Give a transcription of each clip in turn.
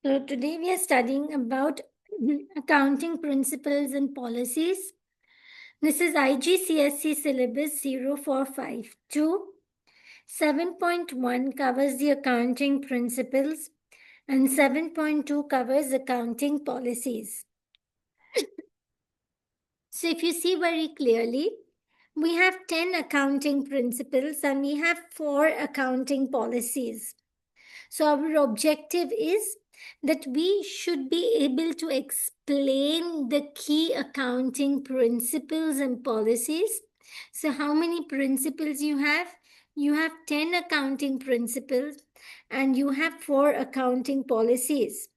So today we are studying about accounting principles and policies. This is IGCSE syllabus 0452. 7.1 covers the accounting principles and 7.2 covers accounting policies. So if you see very clearly, we have 10 accounting principles and we have 4 accounting policies. So, our objective is that we should be able to explain the key accounting principles and policies. So, how many principles you have? You have 10 accounting principles and you have 4 accounting policies.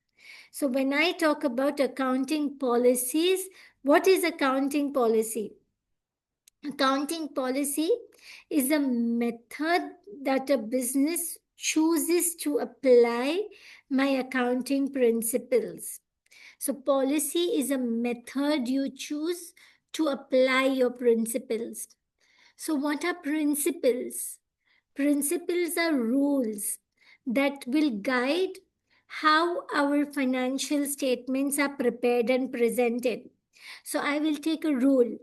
So, when I talk about accounting policies, what is accounting policy? Accounting policy is a method that a business chooses to apply my accounting principles. So, policy is a method you choose to apply your principles. So, what are principles? Principles are rules that will guide how our financial statements are prepared and presented. So, I will take a rule.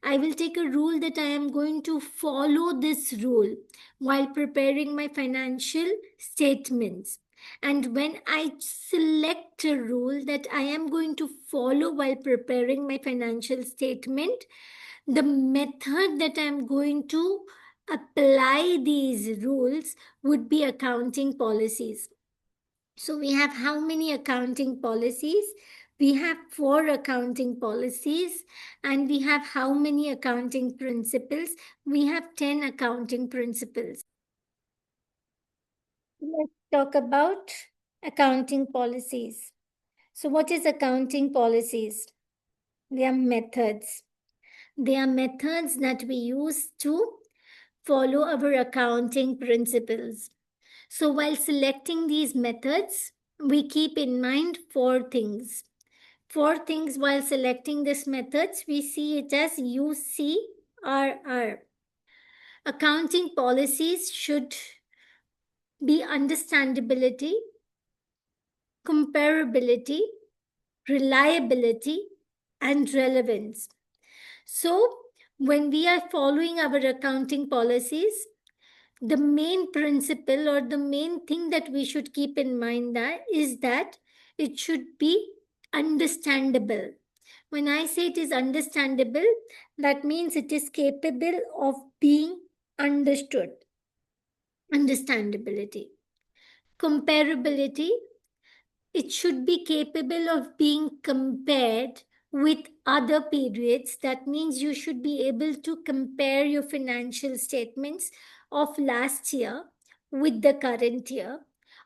I will take a rule that I am going to follow this rule while preparing my financial statements. And when I select a rule that I am going to follow while preparing my financial statement, the method that I am going to apply these rules would be accounting policies. So we have how many accounting policies? We have 4 accounting policies. And we have how many accounting principles? We have 10 accounting principles. Let's talk about accounting policies. So what is accounting policies? They are methods. They are methods that we use to follow our accounting principles. So while selecting these methods, we keep in mind 4 things. 4 things while selecting these methods, we see it as UCRR. Accounting policies should be understandability, comparability, reliability, and relevance. So, when we are following our accounting policies, the main principle or the main thing that we should keep in mind that is that it should be understandable. When I say it is understandable, that means it is capable of being understood. Understandability. Comparability, it should be capable of being compared with other periods. That means you should be able to compare your financial statements of last year with the current year.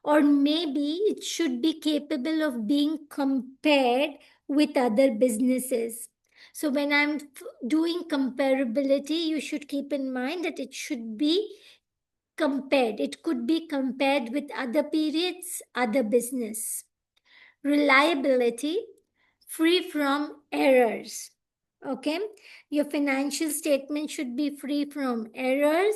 Or maybe it should be capable of being compared with other businesses. So, when I'm doing comparability, you should keep in mind that it should be compared. It could be compared with other periods, other business. Reliability, free from errors. Okay, your financial statement should be free from errors,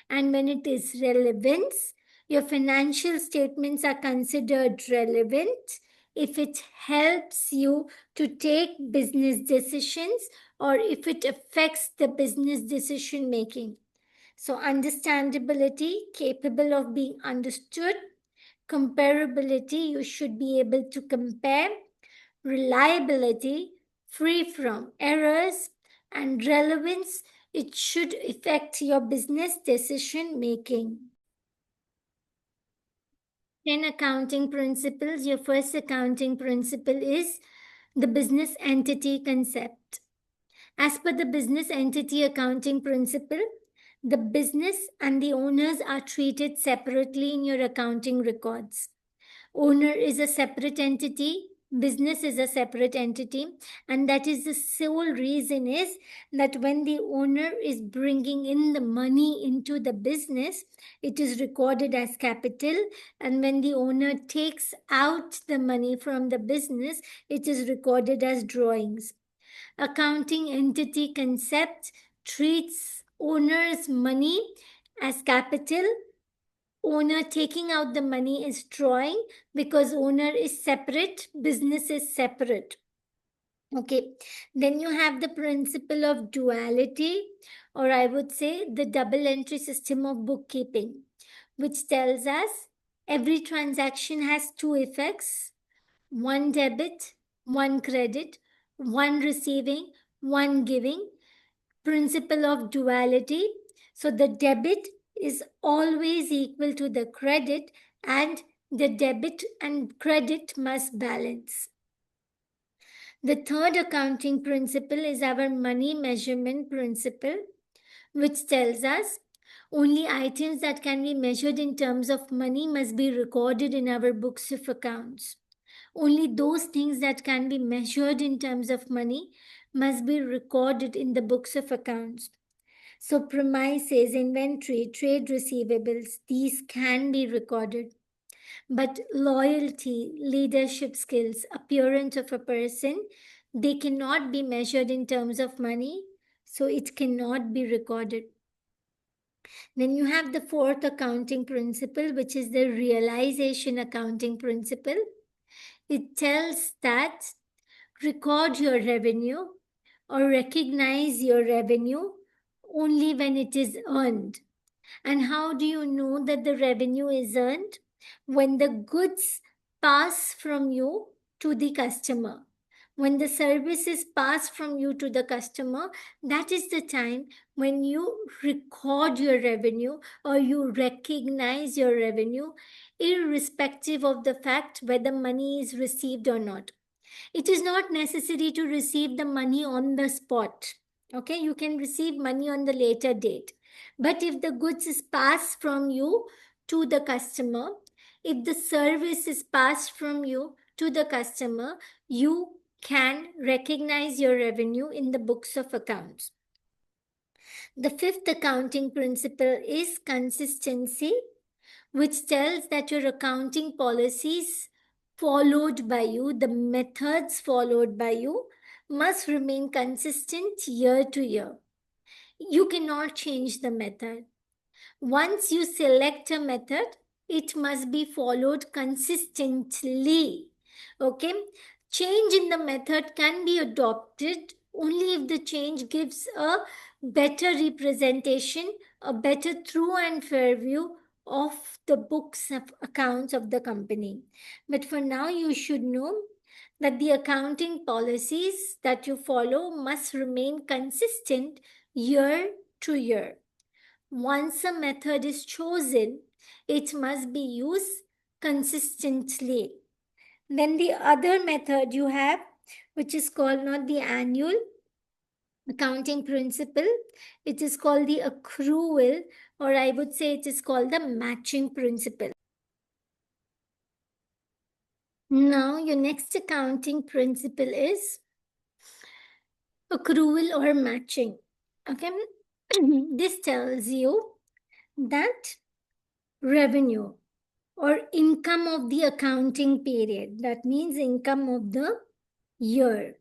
and when it is relevance, your financial statements are considered relevant if it helps you to take business decisions or if it affects the business decision making. So, understandability, capable of being understood. Comparability, you should be able to compare. Reliability, free from errors. And relevance, it should affect your business decision making. 10 accounting principles. Your first accounting principle is the business entity concept. As per the business entity accounting principle, the business and the owners are treated separately in your accounting records. Owner is a separate entity, business is a separate entity, and that is the sole reason is that when the owner is bringing in the money into the business, it is recorded as capital, and when the owner takes out the money from the business, it is recorded as drawings. Accounting entity concept treats owner's money as capital owner taking out the money is drawing, because owner is separate, business is separate. Okay, then you have the principle of duality, or I would say the double entry system of bookkeeping, which tells us every transaction has two effects: one debit, one credit, one receiving, one giving. Principle of duality. So the debit is always equal to the credit, and the debit and credit must balance. The third accounting principle is our money measurement principle, which tells us only items that can be measured in terms of money must be recorded in our books of accounts. Only those things that can be measured in terms of money must be recorded in the books of accounts. So, premises, inventory, trade receivables, these can be recorded. But loyalty, leadership skills, appearance of a person, they cannot be measured in terms of money, so it cannot be recorded. Then you have the fourth accounting principle, which is the realization accounting principle. It tells that record your revenue or recognize your revenue only when it is earned. And how do you know that the revenue is earned? When the goods pass from you to the customer. When the service is passed from you to the customer, that is the time when you record your revenue or you recognize your revenue, irrespective of the fact whether money is received or not. It is not necessary to receive the money on the spot. Okay, you can receive money on the later date. But if the goods is passed from you to the customer, if the service is passed from you to the customer, you can recognize your revenue in the books of accounts. The fifth accounting principle is consistency, which tells that your accounting policies followed by you, the methods followed by you, must remain consistent year to year. You cannot change the method. Once you select a method, it must be followed consistently. Okay? Change in the method can be adopted only if the change gives a better representation, a better true and fair view of the books of accounts of the company. But for now, you should know that the accounting policies that you follow must remain consistent year to year. Once a method is chosen, it must be used consistently. Then the other method you have, which is called not the annual accounting principle, it is called the accrual, or I would say it is called the matching principle. Now, your next accounting principle is accrual or matching. Okay, this tells you that revenue or income of the accounting period, that means income of the year.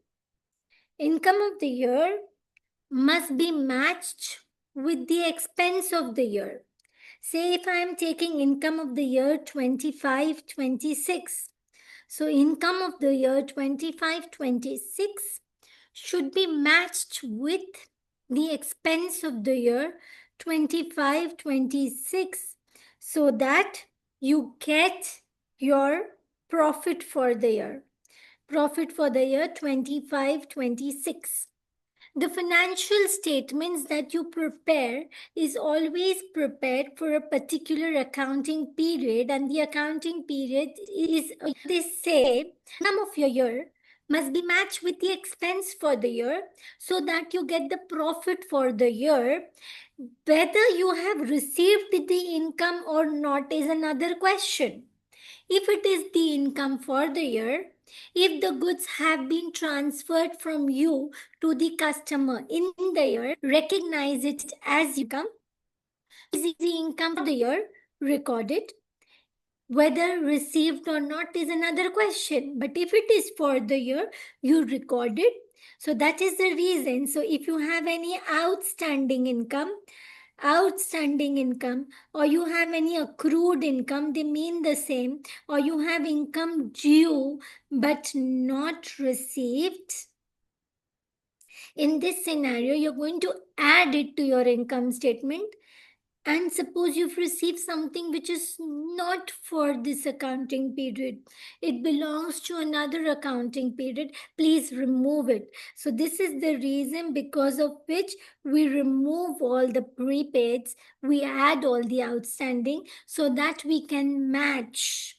Income of the year must be matched with the expense of the year. Say if I am taking income of the year 25-26, so income of the year 25-26 should be matched with the expense of the year 25-26, so that you get your profit for the year. Profit for the year 25-26. The financial statements that you prepare is always prepared for a particular accounting period, and the accounting period is, they say, income of your year must be matched with the expense for the year so that you get the profit for the year. Whether you have received the income or not is another question. If it is the income for the year, if the goods have been transferred from you to the customer in the year, recognize it as income. Is the income for the year recorded? Whether received or not is another question. But if it is for the year, you record it. So that is the reason. So if you have any outstanding income, outstanding income, or you have any accrued income, they mean the same, or you have income due but not received, in this scenario, you're going to add it to your income statement. And suppose you've received something which is not for this accounting period, it belongs to another accounting period, please remove it. So, this is the reason because of which we remove all the prepaids, we add all the outstanding so that we can match.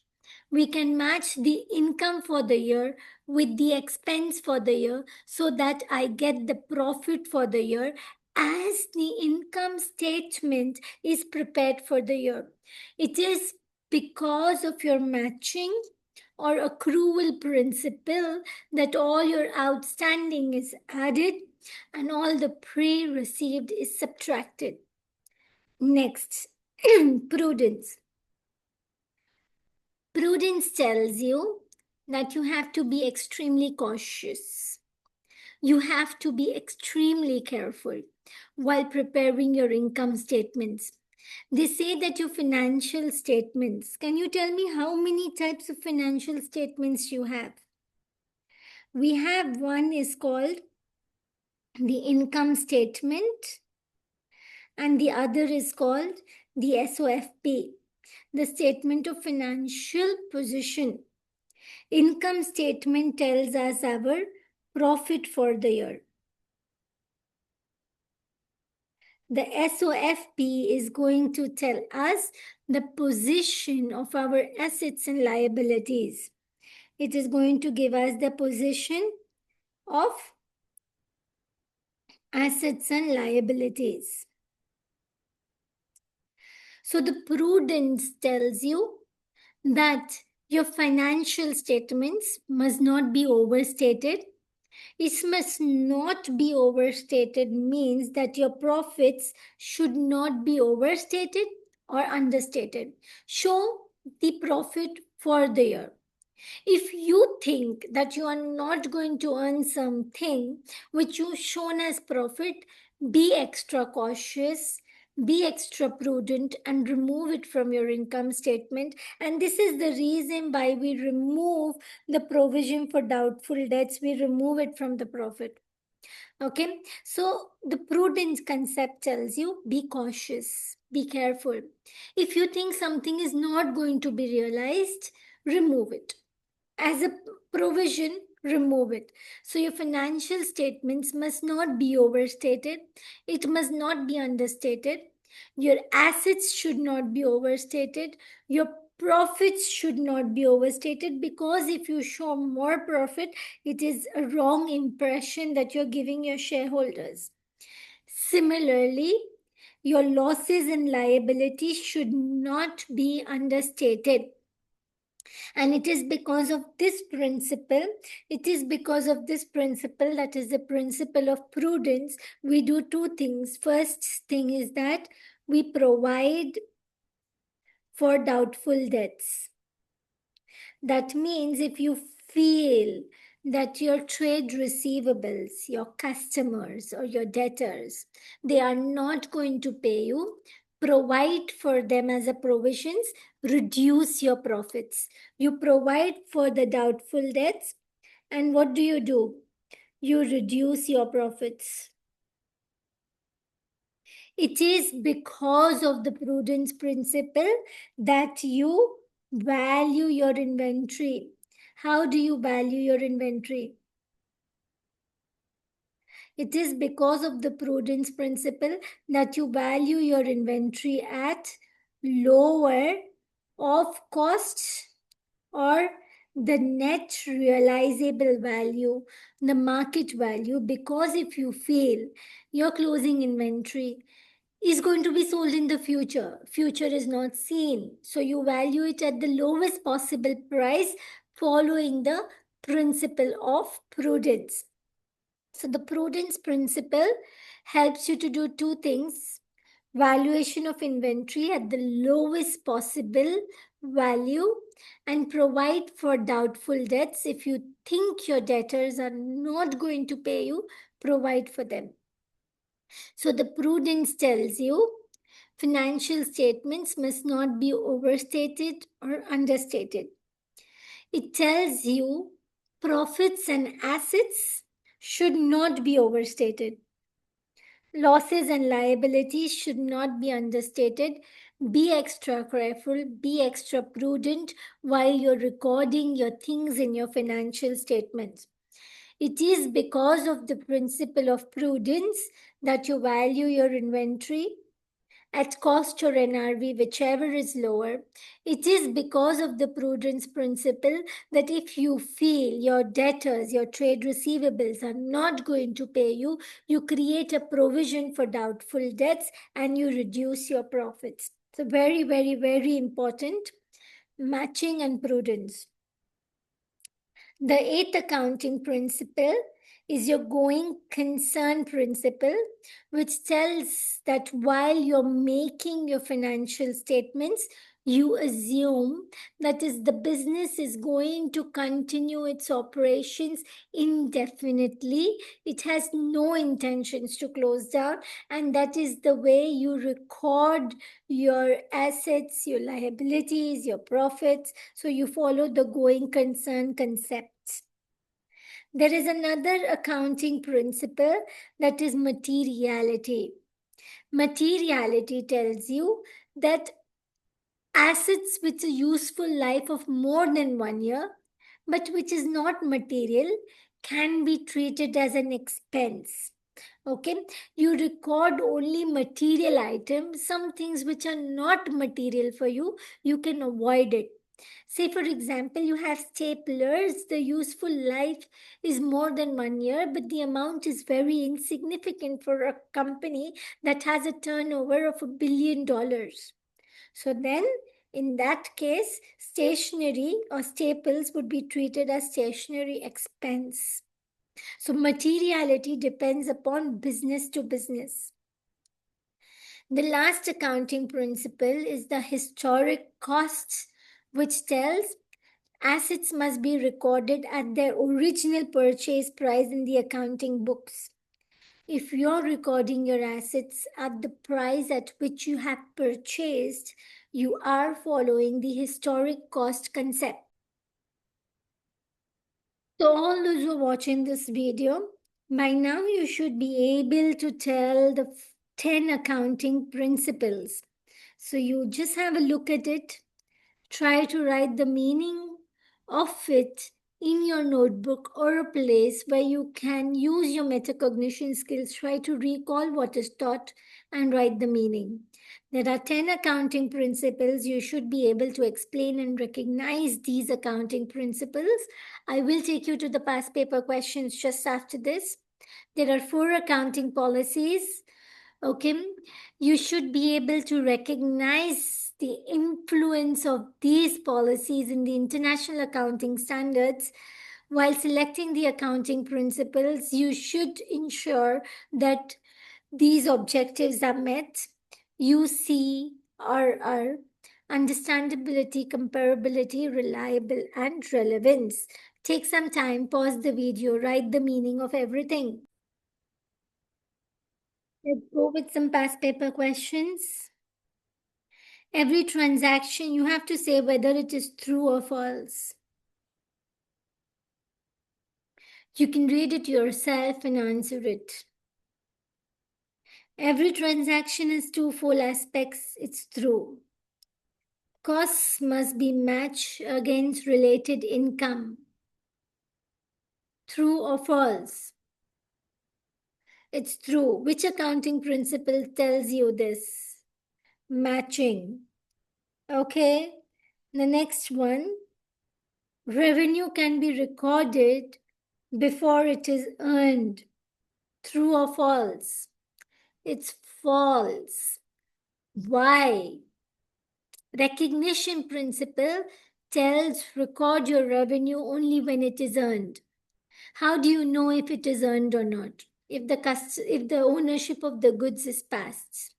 We can match the income for the year with the expense for the year so that I get the profit for the year as the income statement is prepared for the year. It is because of your matching or accrual principle that all your outstanding is added and all the pre-received is subtracted. Next, prudence. Prudence tells you that you have to be extremely cautious. You have to be extremely careful while preparing your income statements. They say that your financial statements, can you tell me how many types of financial statements you have? We have one is called the income statement, and the other is called the SOFP, the statement of financial position. Income statement tells us our profit for the year. The SOFP is going to tell us the position of our assets and liabilities. It is going to give us the position of assets and liabilities. So the prudence tells you that your financial statements must not be overstated. It must not be overstated means that your profits should not be overstated or understated. Show the profit for the year. If you think that you are not going to earn something which you've shown as profit, be extra cautious, be extra prudent, and remove it from your income statement. And this is the reason why we remove the provision for doubtful debts, we remove it from the profit. Okay, so the prudence concept tells you be cautious, be careful. If you think something is not going to be realized, remove it. As a provision, remove it. So your financial statements must not be overstated, it must not be understated. Your assets should not be overstated, your profits should not be overstated, because if you show more profit, it is a wrong impression that you're giving your shareholders. Similarly, your losses and liabilities should not be understated. And it is because of this principle, that is the principle of prudence, we do two things. First thing is that we provide for doubtful debts. That means if you feel that your trade receivables, your customers or your debtors, they are not going to pay you, provide for them as a provisions, reduce your profits. You provide for the doubtful debts, and what do? You reduce your profits. It is because of the prudence principle that you value your inventory. How do you value your inventory? It is because of the prudence principle that you value your inventory at lower of cost or the net realizable value, the market value, because if you feel your closing inventory is going to be sold in the future, future is not seen, so you value it at the lowest possible price following the principle of prudence. So the prudence principle helps you to do two things: valuation of inventory at the lowest possible value, and provide for doubtful debts. If you think your debtors are not going to pay you, provide for them. So the prudence tells you Financial statements must not be overstated or understated. It tells you profits and assets should not be overstated. Losses and liabilities should not be understated. Be extra careful, be extra prudent while you're recording your things in your financial statements. It is because of the principle of prudence that you value your inventory at cost or NRV, whichever is lower. It is because of the prudence principle that if you feel your debtors, your trade receivables are not going to pay you, you create a provision for doubtful debts and you reduce your profits. So, very, very, very important matching and prudence. The eighth accounting principle is your going concern principle, which tells that while you're making your financial statements, you assume that is the business is going to continue its operations indefinitely. It has no intentions to close down, and that is the way you record your assets, your liabilities, your profits. So you follow the going concern concepts. There is another accounting principle that is materiality. Materiality tells you that assets with a useful life of more than 1 year, but which is not material, can be treated as an expense. Okay, you record only material items. Some things which are not material for you, you can avoid it. Say, for example, you have staplers, the useful life is more than 1 year, but the amount is very insignificant for a company that has a turnover of $1 billion. So then, in that case, stationery or staples would be treated as stationery expense. So, materiality depends upon business to business. The last accounting principle is the historic costs, which tells assets must be recorded at their original purchase price in the accounting books. If you're recording your assets at the price at which you have purchased, you are following the historic cost concept. So, all those who are watching this video, by now you should be able to tell the 10 accounting principles. So, you just have a look at it, try to write the meaning of it in your notebook or a place where you can use your metacognition skills. Try to recall what is taught and write the meaning. There are 10 accounting principles. You should be able to explain and recognize these accounting principles. I will take you to the past paper questions just after this. There are 4 accounting policies. Okay, you should be able to recognize the influence of these policies in the international accounting standards. While selecting the accounting principles, you should ensure that these objectives are met. UCRR, understandability, comparability, reliable, and relevance. Take some time, pause the video, write the meaning of everything. Let's go with some past paper questions. Every transaction, you have to say whether it is true or false. You can read it yourself and answer it. Every transaction has two full aspects. It's true. Costs must be matched against related income. True or false? It's true. Which accounting principle tells you this? Matching. Okay. The next one. Revenue can be recorded before it is earned. True or false? It's false. Why? Recognition principle tells record your revenue only when it is earned. How do you know if it is earned or not? If the ownership of the goods is passed.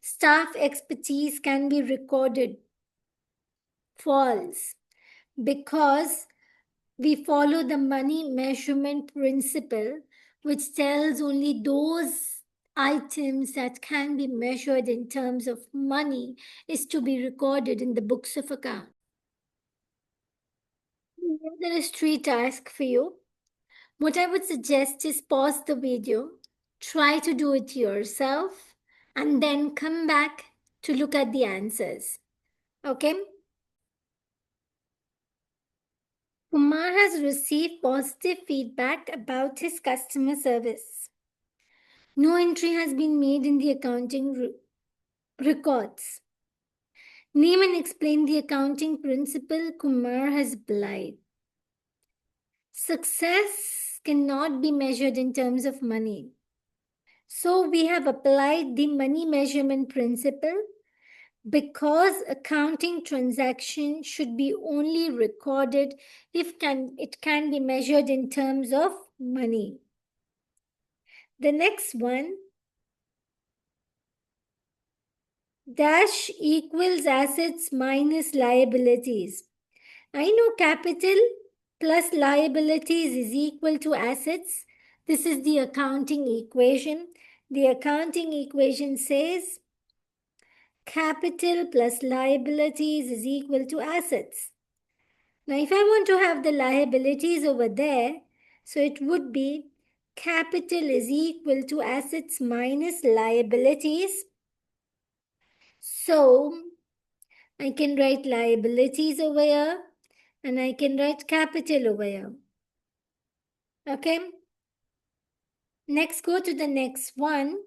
Staff expertise can be recorded. False. Because we follow the money measurement principle, which tells only those items that can be measured in terms of money is to be recorded in the books of account. There is 3 tasks for you. What I would suggest is pause the video, try to do it yourself, and then come back to look at the answers. Okay? Kumar has received positive feedback about his customer service. No entry has been made in the accounting records. Name and explain the accounting principle Kumar has applied. Success cannot be measured in terms of money. So we have applied the money measurement principle because accounting transaction should be only recorded if it can be measured in terms of money. The next one, dash equals assets minus liabilities. I know capital plus liabilities is equal to assets. This is the accounting equation. The accounting equation says capital plus liabilities is equal to assets. Now, if I want to have the liabilities over there, so it would be capital is equal to assets minus liabilities. So, I can write liabilities over here and I can write capital over here. Okay? Next, go to the next one.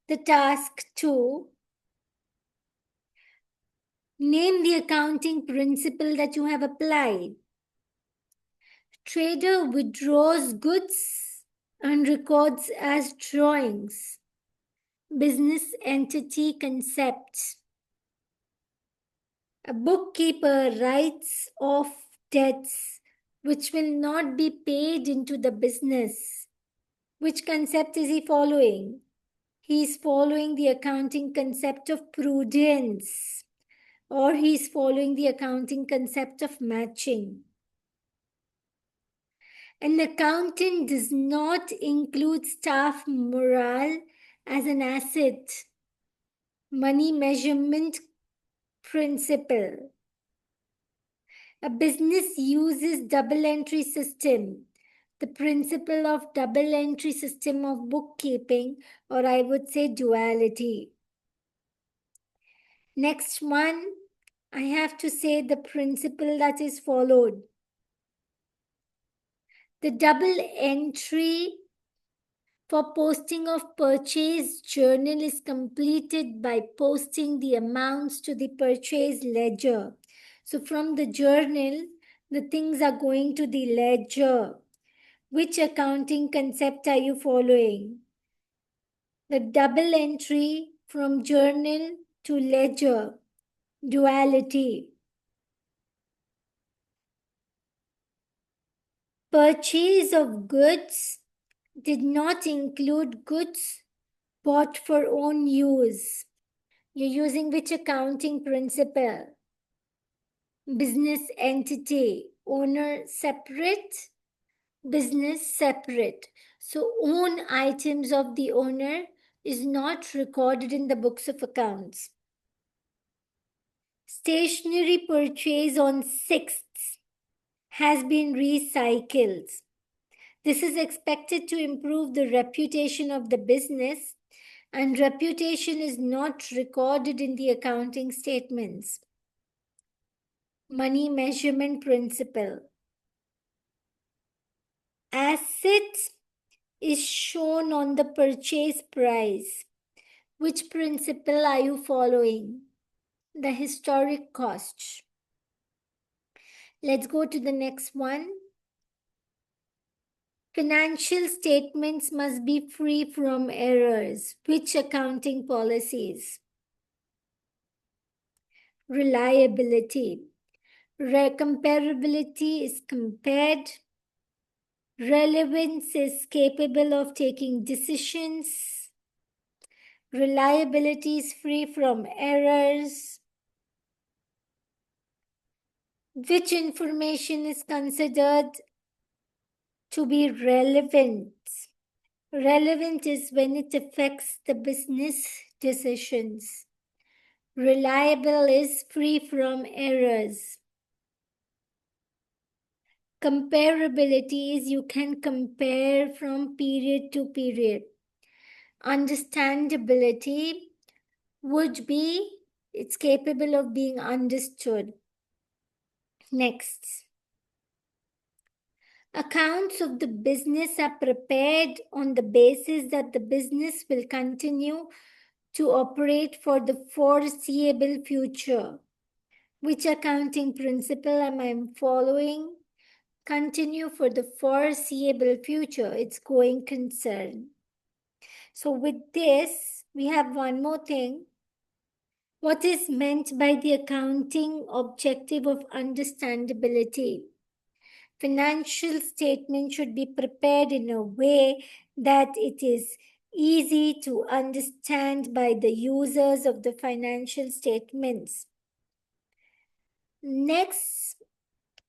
The task 2. Name the accounting principle that you have applied. Trader withdraws goods and records as drawings. Business entity concept. A bookkeeper writes off debts which will not be paid into the business. Which concept is he following? He is following the accounting concept of prudence, or he is following the accounting concept of matching. An accountant does not include staff morale as an asset. Money measurement principle. A business uses double entry system. The principle of double entry system of bookkeeping, or I would say duality. Next one, I have to say the principle that is followed. The double entry for posting of purchase journal is completed by posting the amounts to the purchase ledger. So from the journal, the things are going to the ledger. Which accounting concept are you following? The double entry from journal to ledger, duality. Purchase of goods did not include goods bought for own use. You're using which accounting principle? Business entity, owner separate, business separate. So own items of the owner is not recorded in the books of accounts. Stationery purchase on 6th has been recycled. This is expected to improve the reputation of the business, and reputation is not recorded in the accounting statements. Money measurement principle. Asset is shown on the purchase price. Which principle are you following? The historic cost. Let's go to the next one. Financial statements must be free from errors. Which accounting policies? Reliability. Comparability is compared. Relevance is capable of taking decisions. Reliability is free from errors. Which information is considered to be relevant? Relevant is when it affects the business decisions. Reliable is free from errors. Comparability is you can compare from period to period. Understandability would be it's capable of being understood. Next. Accounts of the business are prepared on the basis that the business will continue to operate for the foreseeable future. Which accounting principle am I following? Continue for the foreseeable future. It's going concern. So with this, we have one more thing. What is meant by the accounting objective of understandability? Financial statement should be prepared in a way that it is easy to understand by the users of the financial statements. Next,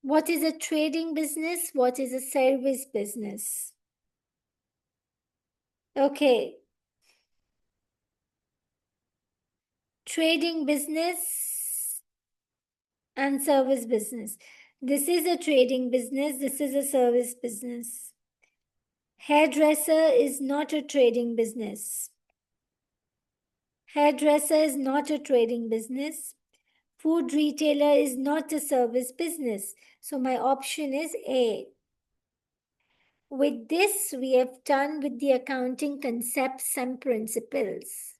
what is a trading business? What is a service business? Okay. Trading business and service business. This is a trading business. This is a service business. Hairdresser is not a trading business. Hairdresser is not a trading business. Food retailer is not a service business. So my option is A. With this, we have done with the accounting concepts and principles.